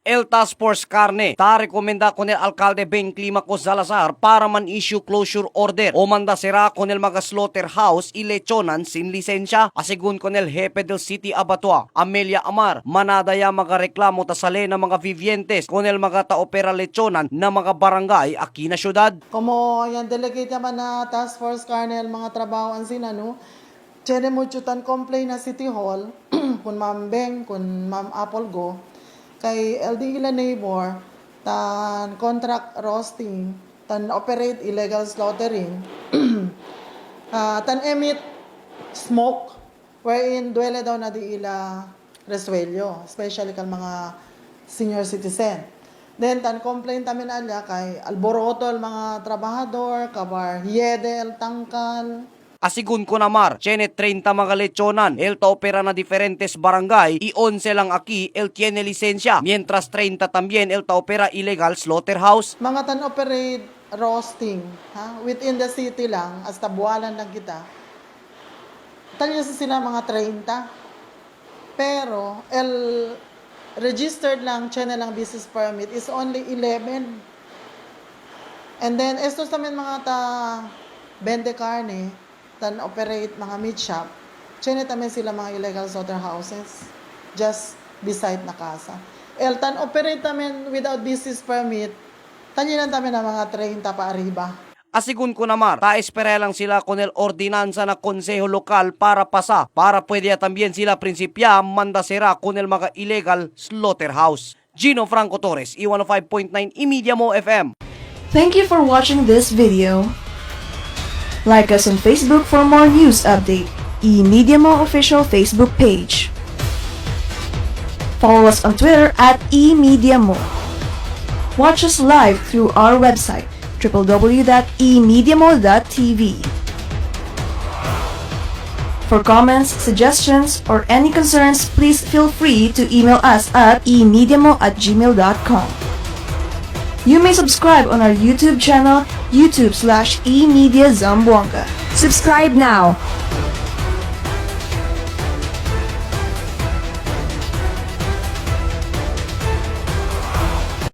El Task Force Carne, ta rekomenda con el alcalde Ben Climaco Salazar para man issue closure order o manda sera con el mga slaughterhouse y lechonan sin lisensya. Asigun con el jefe del City Abattoir, Amelia Amar, manadaya mga reklamo ta sale na mga vivientes con el mga taopera lechonan na mga barangay aki na syudad. Como yan delegate naman na Task Force Carne, mga trabaho ang sinano, tiene mo chutan complain na City Hall, kun Ma'am Beng, kun Ma'am Apple Go, kay LD ila neighbor, tan contract roasting, tan operate illegal slaughtering, tan emit smoke, wherein duele daw na di ila reswelyo, especially kang mga senior citizen. Then, tan complain tamin alya kay alboroto al mga trabahador, kabar hiedel, tangkal. Asigun ko namar, tiene 30 mga lechonan, el ta opera na diferentes barangay y 11 lang aquí el tiene licencia, mientras 30 también el ta opera illegal slaughterhouse. Mga tan operate roasting, within the city lang, hasta buwalan lang kita. Talya sila mga 30. Pero, el registered lang, channel lang business permit is only 11. And then, estos naman mga bende carne, tan operate mga meat shop, chene tamen sila mga illegal slaughterhouses just beside na casa. El tan operate tamen without business permit, tanyinan tamen na mga 30 pa arriba. Asigun ko namar, ta espera lang sila con el ordinansa na konseho lokal para pasa, para pwede también sila prinsipya mandasera con el mga illegal slaughterhouse. Gino Franco Torres, E105.9 Imedia Mo FM. Thank you for watching this video. Like us on Facebook for more news update. eMedia Mo official Facebook page. Follow us on Twitter at eMedia Mo. Watch us live through our website www.emediamo.tv. For comments, suggestions, or any concerns, please feel free to email us at emediamo@gmail.com. You may subscribe on our YouTube channel, YouTube/eMediaZamboanga. Subscribe now.